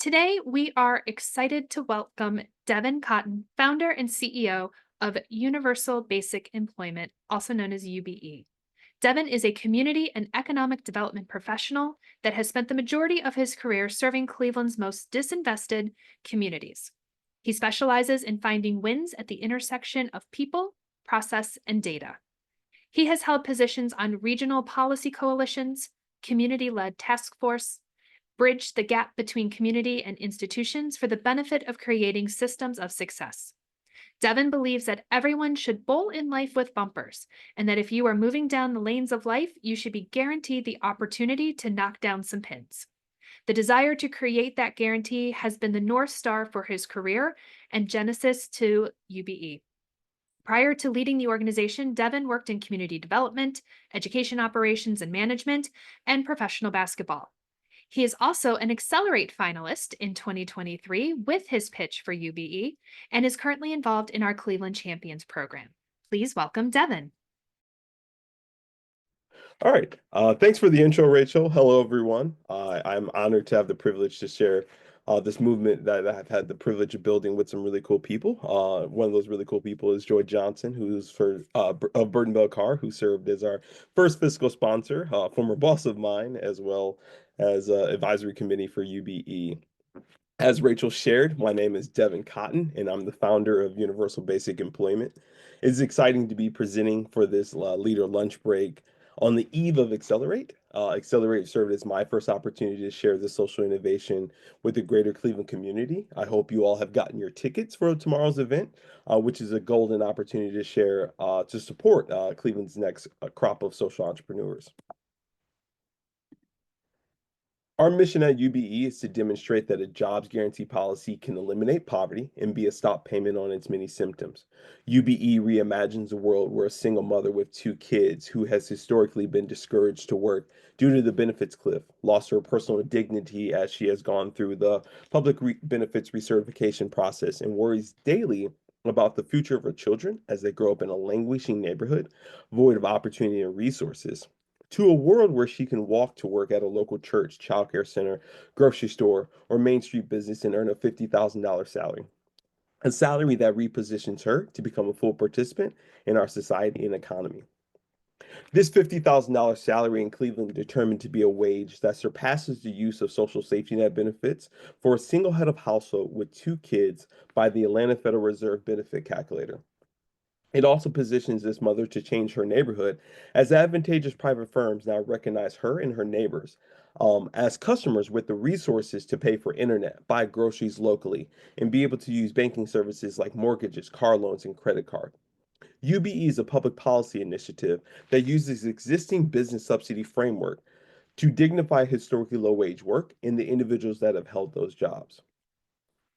Today, we are excited to welcome Devin Cotten, founder and CEO of Universal Basic Employment, also known as UBE. Devin is a community and economic development professional that has spent the majority of his career serving Cleveland's most disinvested communities. He specializes in finding wins at the intersection of people, process, and data. He has held positions on regional policy coalitions, community led task force, bridge the gap between community and institutions for the benefit of creating systems of success. Devin believes that everyone should bowl in life with bumpers, and that if you are moving down the lanes of life, you should be guaranteed the opportunity to knock down some pins. The desire to create that guarantee has been the North Star for his career and genesis to UBE. Prior to leading the organization, Devin worked in community development, education operations and management, and professional basketball. He is also an Accelerate finalist in 2023 with his pitch for UBE and is currently involved in our Cleveland Champions program. Please welcome Devin. All right. Thanks for the intro, Rachel. Hello, everyone. I'm honored to have the privilege to share this movement that I've had the privilege of building with some really cool people. One of those really cool people is Joy Johnson, who's of Burton Bell Carr, who served as our first fiscal sponsor, former boss of mine, as well as advisory committee for UBE. As Rachel shared, my name is Devin Cotten, and I'm the founder of Universal Basic Employment. It's exciting to be presenting for this leader lunch break on the eve of Accelerate. Accelerate served as my first opportunity to share this social innovation with the greater Cleveland community. I hope you all have gotten your tickets for tomorrow's event, which is a golden opportunity to share to support Cleveland's next crop of social entrepreneurs. Our mission at UBE is to demonstrate that a jobs guarantee policy can eliminate poverty and be a stop payment on its many symptoms. UBE reimagines a world where a single mother with two kids who has historically been discouraged to work due to the benefits cliff, lost her personal dignity as she has gone through the benefits recertification process, and worries daily about the future of her children as they grow up in a languishing neighborhood void of opportunity and resources to a world where she can walk to work at a local church, childcare center, grocery store, or Main Street business and earn a $50,000 salary. A salary that repositions her to become a full participant in our society and economy. This $50,000 salary in Cleveland determined to be a wage that surpasses the use of social safety net benefits for a single head of household with two kids by the Atlanta Federal Reserve benefit calculator. It also positions this mother to change her neighborhood as advantageous private firms now recognize her and her neighbors as customers with the resources to pay for internet, buy groceries locally, and be able to use banking services like mortgages, car loans, and credit card. UBE is a public policy initiative that uses existing business subsidy framework to dignify historically low wage work and the individuals that have held those jobs.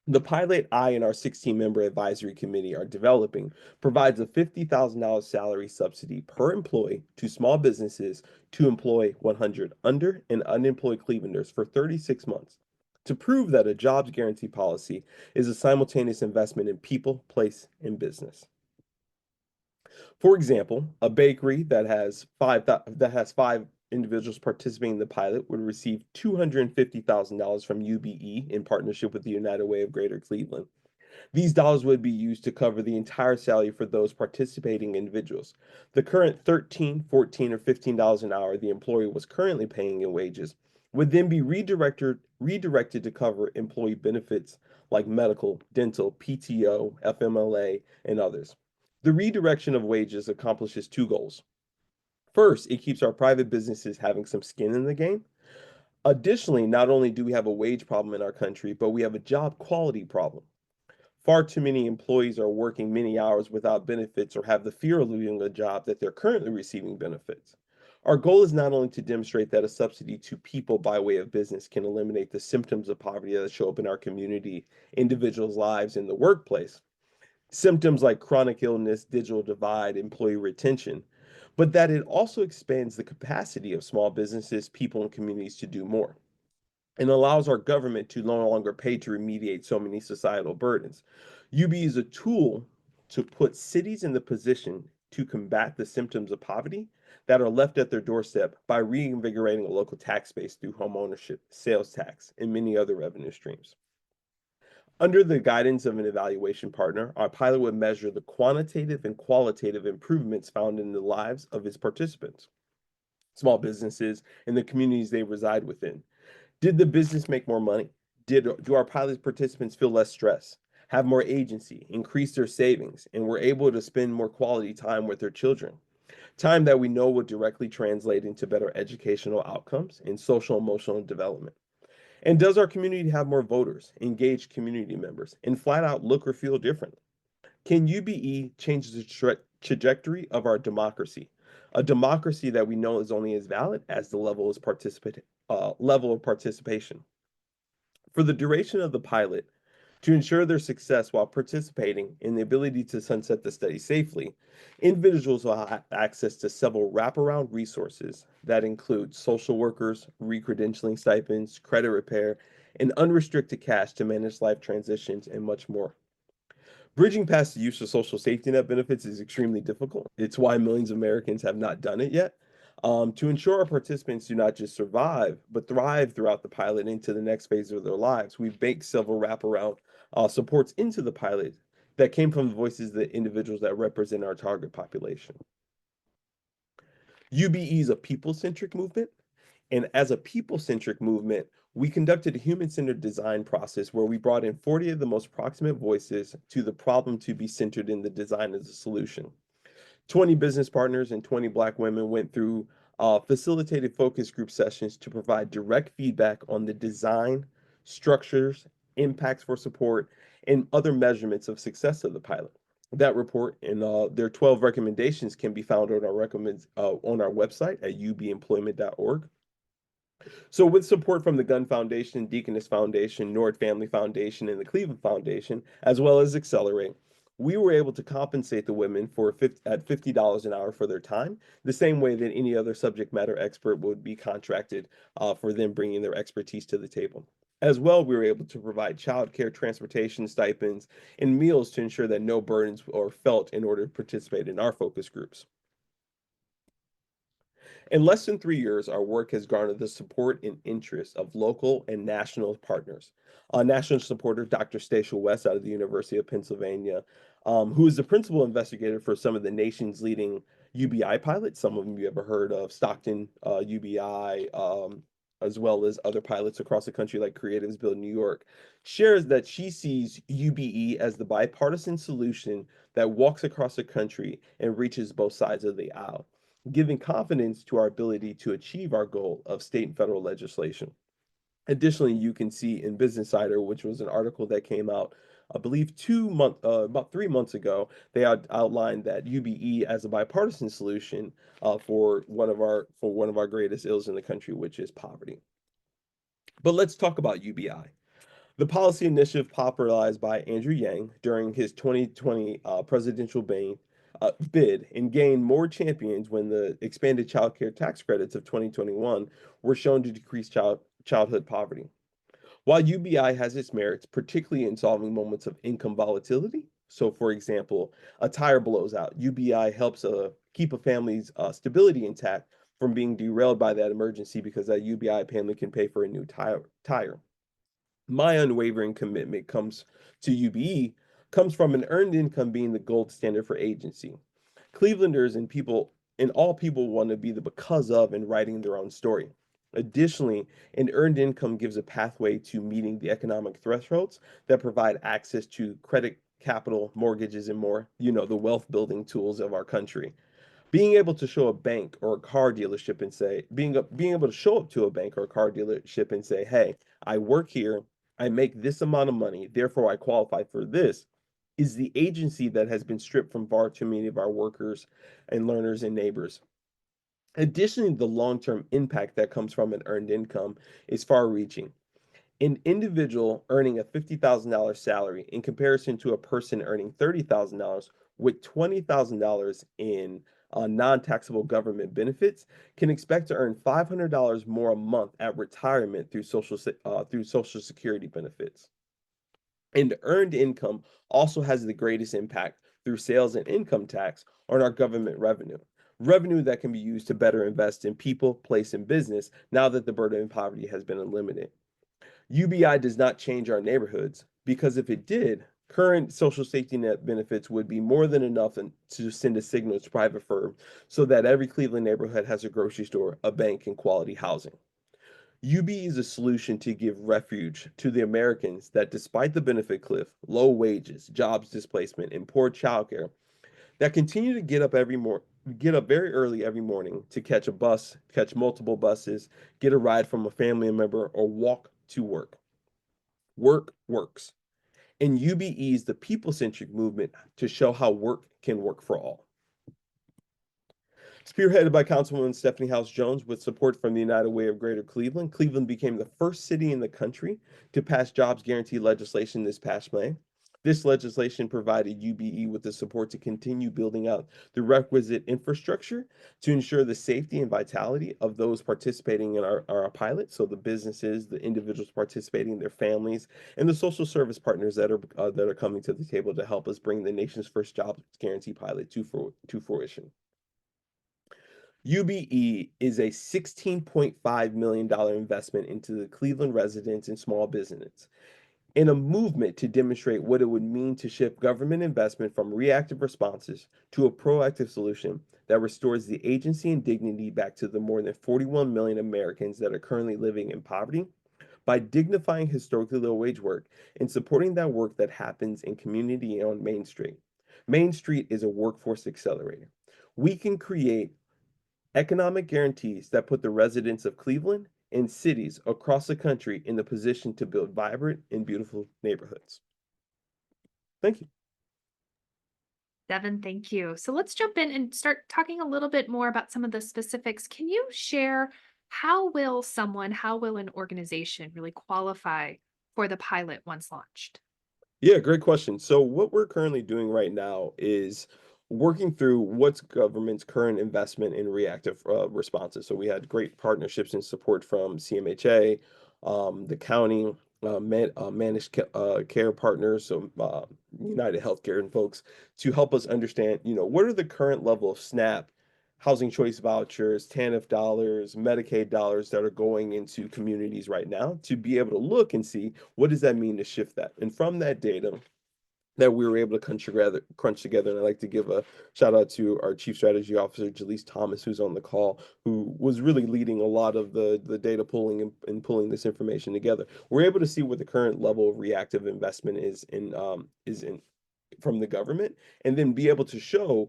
The pilot I and our 16-member advisory committee are developing provides a $50,000 salary subsidy per employee to small businesses to employ 100 under and unemployed Clevelanders for 36 months to prove that a jobs guarantee policy is a simultaneous investment in people, place, and business. For example, a bakery that has five individuals participating in the pilot would receive $250,000 from UBE in partnership with the United Way of Greater Cleveland. These dollars would be used to cover the entire salary for those participating individuals. The current $13, $14, or $15 an hour the employer was currently paying in wages would then be redirected to cover employee benefits like medical, dental, PTO, FMLA, and others. The redirection of wages accomplishes two goals. First, it keeps our private businesses having some skin in the game. Additionally, not only do we have a wage problem in our country, but we have a job quality problem. Far too many employees are working many hours without benefits or have the fear of losing a job that they're currently receiving benefits. Our goal is not only to demonstrate that a subsidy to people by way of business can eliminate the symptoms of poverty that show up in our community, individuals' lives, in the workplace, symptoms like chronic illness, digital divide, employee retention, but that it also expands the capacity of small businesses, people, and communities to do more and allows our government to no longer pay to remediate so many societal burdens. UB is a tool to put cities in the position to combat the symptoms of poverty that are left at their doorstep by reinvigorating a local tax base through home ownership, sales tax, and many other revenue streams. Under the guidance of an evaluation partner, our pilot would measure the quantitative and qualitative improvements found in the lives of its participants, small businesses, and the communities they reside within. Did the business make more money? Do our pilot participants feel less stress, have more agency, increase their savings, and were able to spend more quality time with their children? Time that we know will directly translate into better educational outcomes and social emotional development. And does our community have more voters, engaged community members, and flat out look or feel different? Can UBE change the trajectory of our democracy? A democracy that we know is only as valid as the level of participation. For the duration of the pilot, to ensure their success while participating in the ability to sunset the study safely, individuals will have access to several wraparound resources that include social workers, recredentialing stipends, credit repair, and unrestricted cash to manage life transitions, and much more. Bridging past the use of social safety net benefits is extremely difficult. It's why millions of Americans have not done it yet. To ensure our participants do not just survive, but thrive throughout the pilot into the next phase of their lives, we've baked several wraparound supports into the pilot that came from the voices of the individuals that represent our target population. UBE is a people-centric movement, and as a people-centric movement, we conducted a human-centered design process where we brought in 40 of the most proximate voices to the problem to be centered in the design of the solution. 20 business partners and 20 Black women went through facilitated focus group sessions to provide direct feedback on the design, structures, impacts for support, and other measurements of success of the pilot. That report and their 12 recommendations can be found on on our website at ubemployment.org. So, with support from the Gun Foundation, Deaconess Foundation, Nord Family Foundation, and the Cleveland Foundation, as well as Accelerate, we were able to compensate the women at $50 an hour for their time, the same way that any other subject matter expert would be contracted for them bringing their expertise to the table. As well, we were able to provide childcare, transportation stipends, and meals to ensure that no burdens are felt in order to participate in our focus groups. In less than 3 years, our work has garnered the support and interest of local and national partners. National supporter Dr. Stacia West out of the University of Pennsylvania, who is the principal investigator for some of the nation's leading UBI pilots. Some of them you ever heard of, Stockton UBI, as well as other pilots across the country like Creatives Build New York, shares that she sees UBE as the bipartisan solution that walks across the country and reaches both sides of the aisle, giving confidence to our ability to achieve our goal of state and federal legislation. Additionally, you can see in Business Insider, which was an article that came out, I believe, about 3 months ago, they had outlined that UBE as a bipartisan solution for one of our greatest ills in the country, which is poverty. But let's talk about UBI. The policy initiative popularized by Andrew Yang during his 2020 presidential bid and gained more champions when the expanded child care tax credits of 2021 were shown to decrease childhood poverty. While UBI has its merits, particularly in solving moments of income volatility, so for example, a tire blows out, UBI helps keep a family's stability intact from being derailed by that emergency because that UBI family can pay for a new tire. My unwavering commitment comes to UBE comes from an earned income being the gold standard for agency. Clevelanders and all people want to be the because of and writing their own story. Additionally, an earned income gives a pathway to meeting the economic thresholds that provide access to credit, capital, mortgages, and more, the wealth building tools of our country. Being able to show a bank or a car dealership and say, being able to show up to a bank or a car dealership and say, hey, I work here, I make this amount of money, therefore I qualify for this, is the agency that has been stripped from far too many of our workers and learners and neighbors. Additionally, the long-term impact that comes from an earned income is far-reaching. An individual earning a $50,000 salary in comparison to a person earning $30,000 with $20,000 in non-taxable government benefits can expect to earn $500 more a month at retirement through Social Security benefits. And earned income also has the greatest impact through sales and income tax on our government revenue. revenue that can be used to better invest in people, place, and business now that the burden of poverty has been eliminated. UBI does not change our neighborhoods because if it did, current social safety net benefits would be more than enough to send a signal to private firms so that every Cleveland neighborhood has a grocery store, a bank, and quality housing. UBE is a solution to give refuge to the Americans that, despite the benefit cliff, low wages, jobs displacement, and poor childcare, that continue to get up very early every morning to catch a bus, catch multiple buses, get a ride from a family member, or walk to work. Work works. And UBE is the people-centric movement to show how work can work for all. Spearheaded by Councilwoman Stephanie House Jones with support from the United Way of Greater Cleveland, Cleveland became the first city in the country to pass jobs guarantee legislation this past May. This legislation provided UBE with the support to continue building out the requisite infrastructure to ensure the safety and vitality of those participating in our pilot. So the businesses, the individuals participating, their families, and the social service partners that are coming to the table to help us bring the nation's first jobs guarantee pilot to fruition. UBE is a $16.5 million investment into the Cleveland residents and small business in a movement to demonstrate what it would mean to shift government investment from reactive responses to a proactive solution that restores the agency and dignity back to the more than 41 million Americans that are currently living in poverty by dignifying historically low wage work and supporting that work that happens in community on Main Street. Main Street is a workforce accelerator. We can create economic guarantees that put the residents of Cleveland and cities across the country in the position to build vibrant and beautiful neighborhoods. Thank you. Devin, thank you. So let's jump in and start talking a little bit more about some of the specifics. Can you share how will an organization really qualify for the pilot once launched? Yeah, great question. So what we're currently doing right now is working through what's government's current investment in reactive responses. So we had great partnerships and support from CMHA, the county, managed care partners, so United Healthcare and folks, to help us understand, what are the current level of SNAP, housing choice vouchers, TANF dollars, Medicaid dollars that are going into communities right now to be able to look and see what does that mean to shift that? And from that data that we were able to crunch together, and I'd like to give a shout out to our Chief Strategy Officer, Jaleese Thomas, who's on the call, who was really leading a lot of the data pulling and pulling this information together. We're able to see what the current level of reactive investment is in from the government, and then be able to show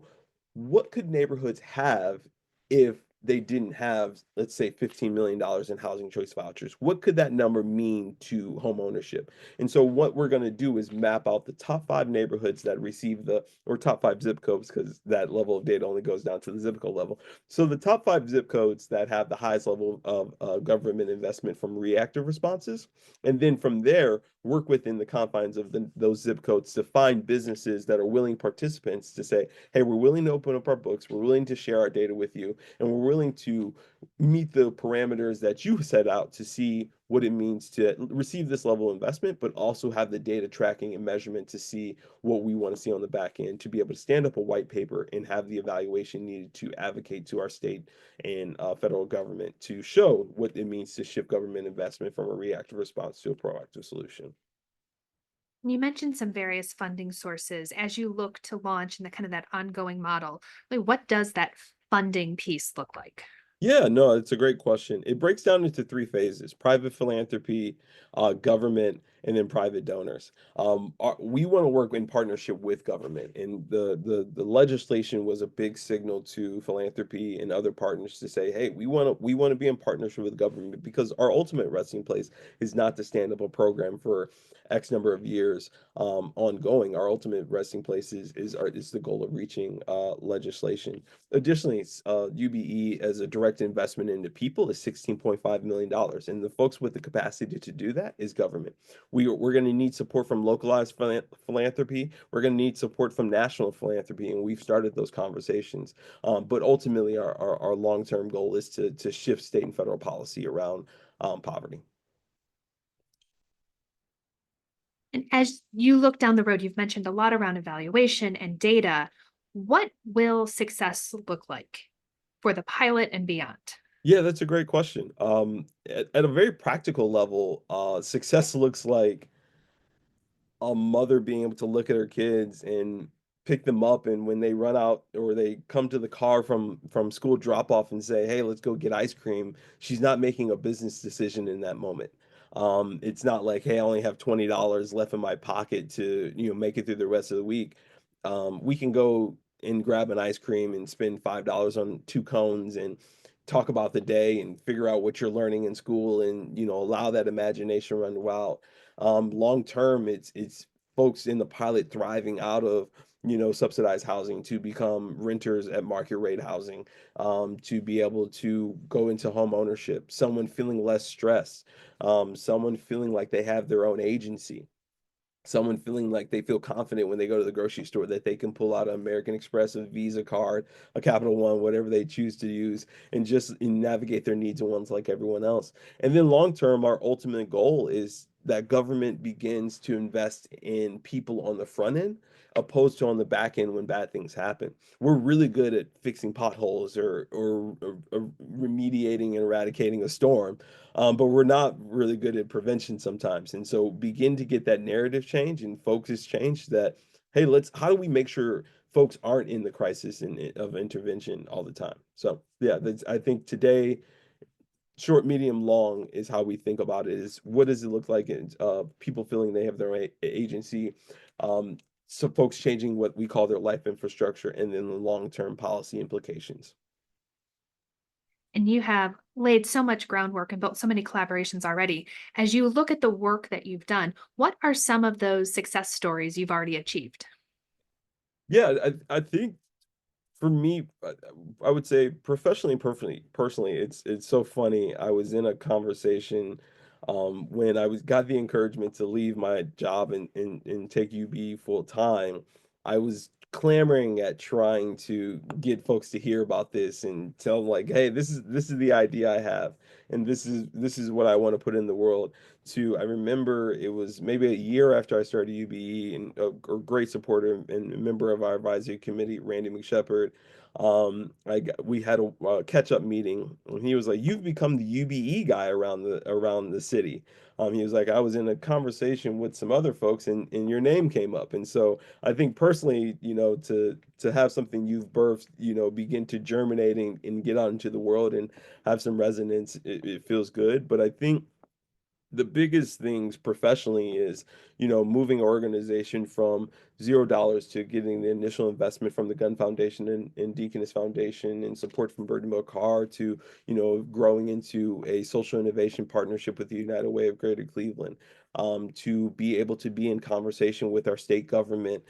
what could neighborhoods have if they didn't have, let's say, $15 million in housing choice vouchers. What could that number mean to home ownership? And so what we're going to do is map out the top 5 neighborhoods that receive or top 5 zip codes, because that level of data only goes down to the zip code level. So the top 5 zip codes that have the highest level of government investment from reactive responses. And then from there, work within the confines of those zip codes to find businesses that are willing participants to say, hey, we're willing to open up our books, we're willing to share our data with you, and we're willing to meet the parameters that you set out to see what it means to receive this level of investment, but also have the data tracking and measurement to see what we want to see on the back end, to be able to stand up a white paper and have the evaluation needed to advocate to our state and federal government to show what it means to shift government investment from a reactive response to a proactive solution. You mentioned some various funding sources as you look to launch and the kind of that ongoing model. Like, what does that funding piece look like? Yeah, no, it's a great question. It breaks down into 3 phases: private philanthropy, government, and then private donors. We want to work in partnership with government, and the legislation was a big signal to philanthropy and other partners to say, hey, we want to be in partnership with government because our ultimate resting place is not to stand up a program for X number of years ongoing. Our ultimate resting place is the goal of reaching legislation. Additionally, UBE as a direct investment into people is $16.5 million. And the folks with the capacity to do that is government. We're going to need support from localized philanthropy. We're going to need support from national philanthropy. And we've started those conversations. But ultimately, our long-term goal is to shift state and federal policy around poverty. And as you look down the road, you've mentioned a lot around evaluation and data. What will success look like? for the pilot and beyond? Yeah, that's a great question. At a very practical level, success looks like a mother being able to look at her kids and pick them up, and when they run out or they come to the car from school drop off and say, "Hey, let's go get ice cream," she's not making a business decision in that moment. It's not like, "Hey, I only have $20 left in my pocket to, make it through the rest of the week." We can go and grab an ice cream and spend $5 on two cones and talk about the day and figure out what you're learning in school, and allow that imagination run wild. Long term, it's folks in the pilot thriving out of subsidized housing to become renters at market rate housing, to be able to go into home ownership, someone feeling less stress, someone feeling like they have their own agency, someone feeling like they feel confident when they go to the grocery store that they can pull out an American Express, a Visa card, a Capital One, whatever they choose to use, and just navigate their needs and wants like everyone else. And then long term, our ultimate goal is that government begins to invest in people on the front end opposed to on the back end when bad things happen. We're really good at fixing potholes or remediating and eradicating a storm, but we're not really good at prevention sometimes. And so begin to get that narrative change and focus change that, hey, how do we make sure folks aren't in the crisis of intervention all the time? So yeah, I think today, short, medium, long is how we think about it. Is what does it look like in people feeling they have their agency, so folks changing what we call their life infrastructure, and then the long-term policy implications. And you have laid so much groundwork and built so many collaborations already. As you look at the work that you've done, what are some of those success stories you've already achieved? Yeah, I think for me, I would say professionally and personally, it's so funny. I was in a conversation when I was got the encouragement to leave my job and take UB full time. I was clamoring at trying to get folks to hear about this and tell them like, hey, this is the idea I have, and this is what I want to put in the world. I remember it was maybe a year after I started UBE, and a great supporter and a member of our advisory committee, Randy McShepard. We had a catch up meeting, and he was like, "You've become the UBE guy around the city." He was like, "I was in a conversation with some other folks, and your name came up." And so I think personally, to have something you've birthed, begin to germinate and get out into the world and have some resonance, it feels good. But I think the biggest things professionally is moving an organization from $0 to getting the initial investment from the Gun Foundation and Deaconess Foundation and support from Burton Carr to growing into a social innovation partnership with the United Way of Greater Cleveland, to be able to be in conversation with our state government,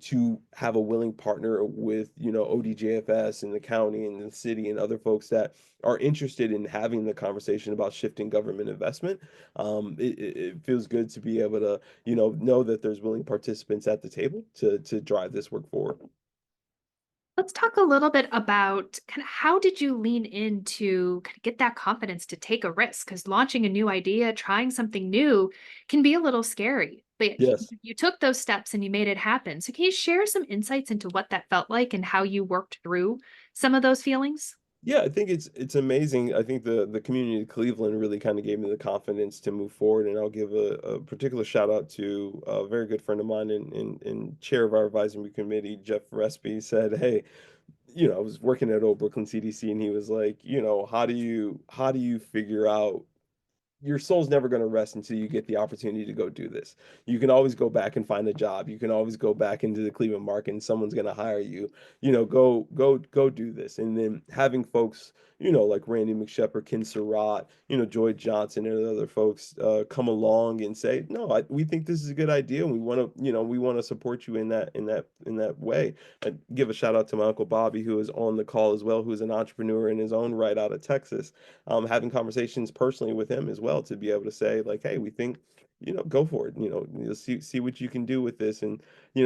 to have a willing partner with ODJFS and the county and the city and other folks that are interested in having the conversation about shifting government investment. It feels good to be able to, know that there's willing participants at the table to drive this work forward. Let's talk a little bit about kind of how did you lean in to kind of get that confidence to take a risk? Because launching a new idea, trying something new can be a little scary. But Yes. you took those steps and you made it happen. So can you share some insights into what that felt like and how you worked through some of those feelings? Yeah, I think it's amazing. I think the community of Cleveland really kind of gave me the confidence to move forward, and I'll give a particular shout out to a very good friend of mine and chair of our advisory committee, Jeff Respi, said, "Hey, I was working at Old Brooklyn CDC," and he was like, how do you figure out your soul's never going to rest until you get the opportunity to go do this. You can always go back and find a job. You can always go back into the Cleveland market and someone's going to hire you. Go do this. And then having folks, like Randy McShepard, Ken Surratt, Joy Johnson and other folks come along and say, "No, we think this is a good idea, and we want to support you in that way." I give a shout out to my uncle Bobby, who is on the call as well, who's an entrepreneur in his own right out of Texas, having conversations personally with him as well to be able to say like, hey, we think, go for it. You'll see what you can do with this, and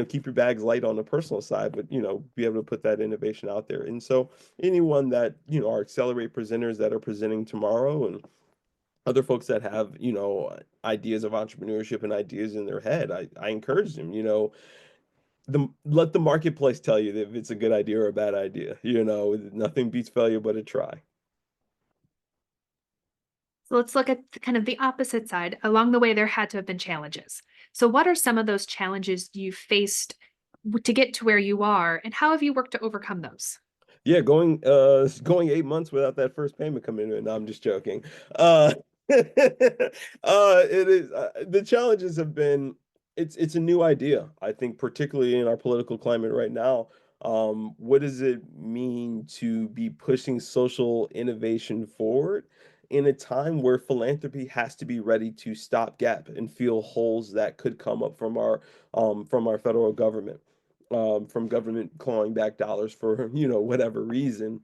keep your bags light on the personal side, but be able to put that innovation out there. And so anyone that are accelerate presenters that are presenting tomorrow, and other folks that have ideas of entrepreneurship and ideas in their head, I encourage them. Let the marketplace tell you if it's a good idea or a bad idea. Nothing beats failure but a try. So let's look at kind of the opposite side. Along the way, there had to have been challenges. So, what are some of those challenges you faced to get to where you are, and how have you worked to overcome those? Yeah, going 8 months without that first payment coming in. No, I'm just joking. Uh, it is the challenges have been it's a new idea. I think particularly in our political climate right now. What does it mean to be pushing social innovation forward in a time where philanthropy has to be ready to stop gap and fill holes that could come up from our federal government, from government clawing back dollars for whatever reason.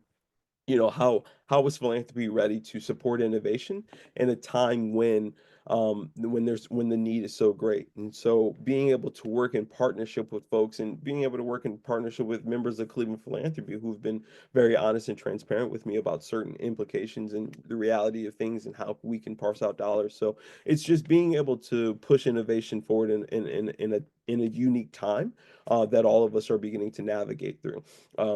How was philanthropy ready to support innovation in a time when the need is so great? And so being able to work in partnership with folks and being able to work in partnership with members of Cleveland Philanthropy who've been very honest and transparent with me about certain implications and the reality of things and how we can parse out dollars. So it's just being able to push innovation forward in a unique time that all of us are beginning to navigate through.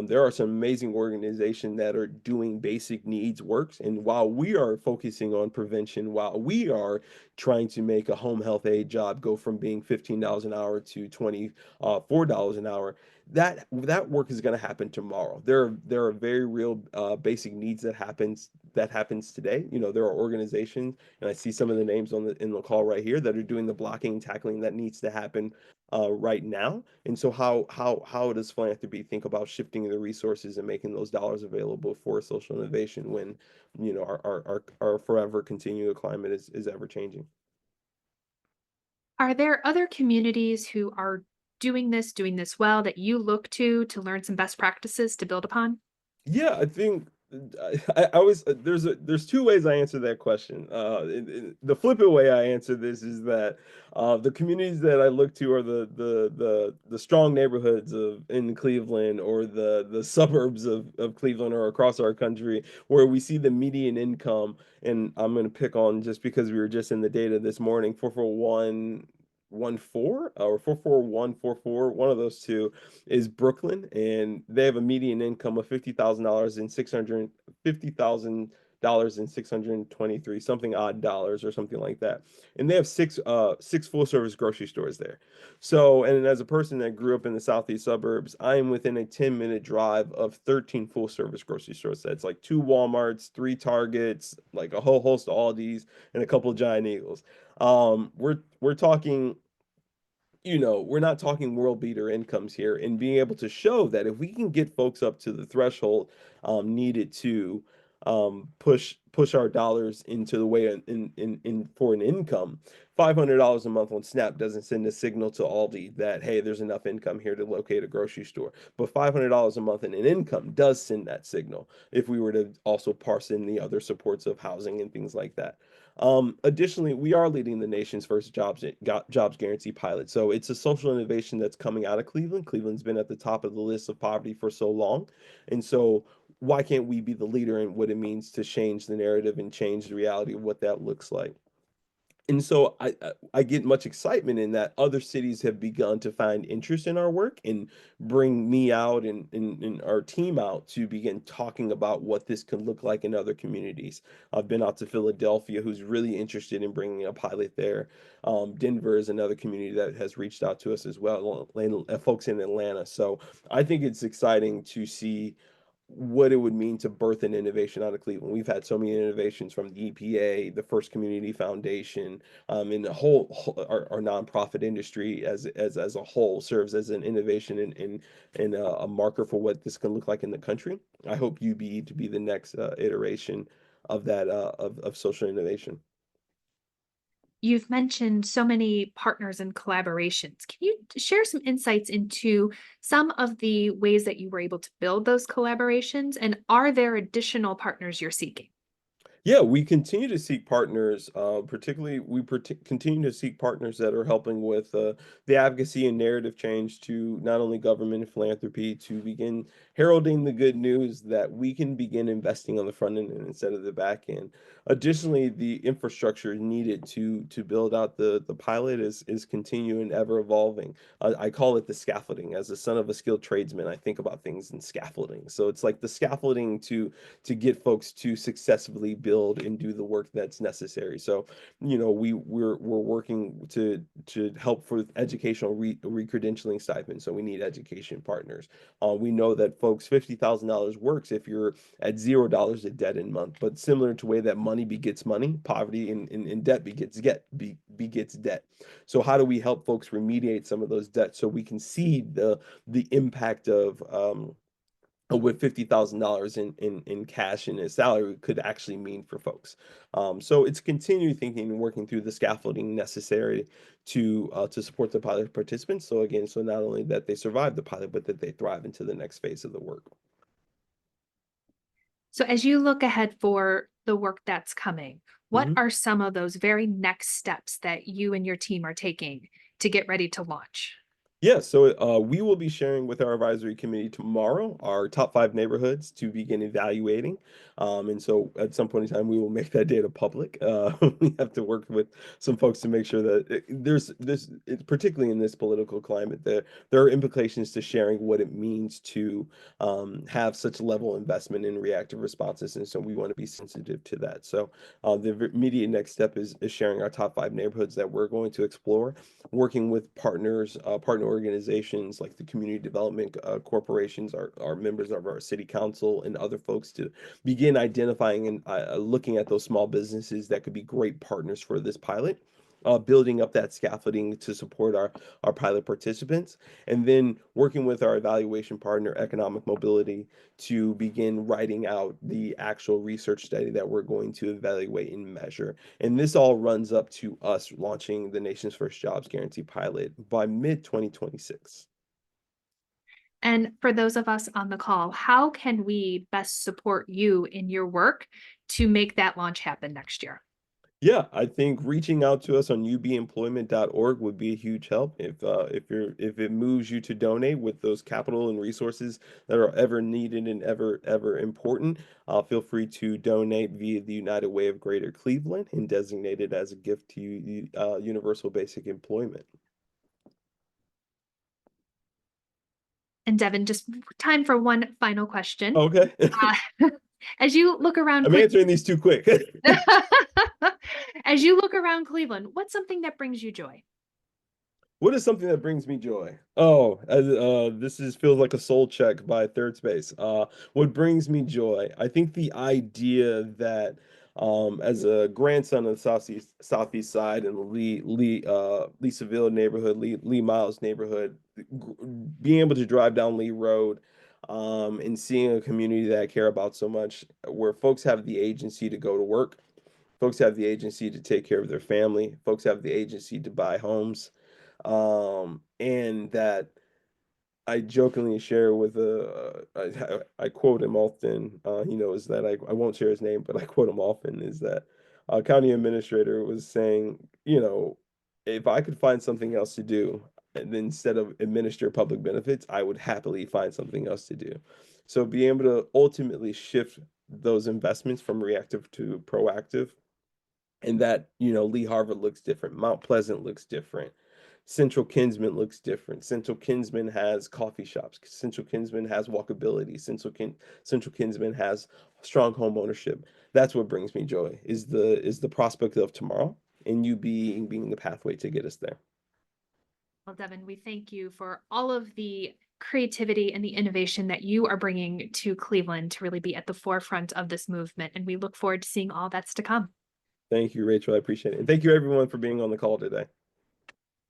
There are some amazing organizations that are doing basic needs works. And while we are focusing on prevention, while we are trying to make a home health aide job go from being $15 an hour to $24 an hour, that work is going to happen tomorrow. There are very real basic needs that happens today. There are organizations, and I see some of the names in the call right here that are doing the blocking and tackling that needs to happen right now. And so how does philanthropy think about shifting the resources and making those dollars available for social innovation when our forever continual climate is ever changing? Are there other communities who are doing this well that you look to learn some best practices to build upon? Yeah, I think I always there's two ways I answer that question. The flippant way I answer this is that the communities that I look to are the strong neighborhoods of in Cleveland or the suburbs of Cleveland or across our country where we see the median income. And I'm going to pick on just because we were just in the data this morning, 44114 or 44144, one of those two is Brooklyn, and they have a median income of $50,000 and 623 something odd dollars or something like that. And they have six full service grocery stores there. So, and as a person that grew up in the southeast suburbs, I am within a 10-minute drive of 13 full service grocery stores. That's like two Walmarts, three Targets, like a whole host of Aldi's, and a couple of Giant Eagles. We're talking, we're not talking world beater incomes here, and being able to show that if we can get folks up to the threshold needed to push our dollars into the way in for an income, $500 a month on Snap doesn't send a signal to Aldi that hey, there's enough income here to locate a grocery store. But $500 a month in an income does send that signal if we were to also parse in the other supports of housing and things like that. Additionally, we are leading the nation's first jobs guarantee pilot. So it's a social innovation that's coming out of Cleveland. Cleveland's been at the top of the list of poverty for so long. And so why can't we be the leader in what it means to change the narrative and change the reality of what that looks like? And so I get much excitement in that other cities have begun to find interest in our work and bring me out and our team out to begin talking about what this could look like in other communities. I've been out to Philadelphia, who's really interested in bringing a pilot there. Denver is another community that has reached out to us as well, folks in Atlanta. So I think it's exciting to see what it would mean to birth an innovation out of Cleveland. We've had so many innovations from the EPA, the First Community Foundation, and the our nonprofit industry as a whole serves as an innovation and a marker for what this can look like in the country. I hope UBE to be the next iteration of that of social innovation. You've mentioned so many partners and collaborations. Can you share some insights into some of the ways that you were able to build those collaborations? And are there additional partners you're seeking? Yeah, we continue to seek partners. Particularly, continue to seek partners that are helping with the advocacy and narrative change to not only government and philanthropy to begin heralding the good news that we can begin investing on the front end instead of the back end. Additionally, the infrastructure needed to build out the pilot is continuing ever evolving. I call it the scaffolding. As the son of a skilled tradesman, I think about things in scaffolding. So it's like the scaffolding to get folks to successfully build and do the work that's necessary. So, we're working to help for educational re-credentialing stipends. So we need education partners. We know that folks, $50,000 works if you're at $0 of debt in month. But similar to the way that money begets money, poverty and debt begets debt. So how do we help folks remediate some of those debts so we can see the impact of what $50,000 in cash in his salary could actually mean for folks. So it's continuing thinking and working through the scaffolding necessary to support the pilot participants. So again, so not only that they survive the pilot, but that they thrive into the next phase of the work. So, as you look ahead for the work that's coming, what Mhm. are some of those very next steps that you and your team are taking to get ready to launch? Yeah, so we will be sharing with our advisory committee tomorrow our top 5 neighborhoods to begin evaluating. And so at some point in time, we will make that data public. We have to work with some folks to make sure that there's this, particularly in this political climate, there are implications to sharing what it means to have such level investment in reactive responses. And so we want to be sensitive to that. So the immediate next step is sharing our top 5 neighborhoods that we're going to explore, working with partners, partner organizations like the community development corporations, our members of our city council, and other folks to begin identifying and looking at those small businesses that could be great partners for this pilot. Building up that scaffolding to support our pilot participants, and then working with our evaluation partner, Economic Mobility, to begin writing out the actual research study that we're going to evaluate and measure. And this all runs up to us launching the nation's first jobs guarantee pilot by mid 2026. And for those of us on the call, how can we best support you in your work to make that launch happen next year? Yeah, I think reaching out to us on ubemployment.org would be a huge help. If it moves you to donate with those capital and resources that are ever needed and ever important, feel free to donate via the United Way of Greater Cleveland and designate it as a gift to Universal Basic Employment. And Devin, just time for one final question. Okay. Uh, as you look around I'm answering these too quick. as you look around Cleveland, what's something that brings you joy? What is something that brings me joy? Oh, this is feels like a soul check by Third Space. What brings me joy? I think the idea that, as a grandson of the southeast side and the Lee Seville neighborhood, Lee Miles neighborhood, being able to drive down Lee Road, and seeing a community that I care about so much, where folks have the agency to go to work, folks have the agency to take care of their family, folks have the agency to buy homes, and that I jokingly share with I quote him often. He knows that I won't share his name, but I quote him often. Is that county administrator was saying, if I could find something else to do, and then instead of administer public benefits, I would happily find something else to do. So being able to ultimately shift those investments from reactive to proactive, and that Lee Harvard looks different, Mount Pleasant looks different, Central Kinsman looks different. Central Kinsman has coffee shops, Central Kinsman has walkability, Central Kinsman has strong home ownership. That's what brings me joy, is the prospect of tomorrow, and you being the pathway to get us there. Well, Devin, we thank you for all of the creativity and the innovation that you are bringing to Cleveland to really be at the forefront of this movement. And we look forward to seeing all that's to come. Thank you, Rachel. I appreciate it, and thank you everyone for being on the call today.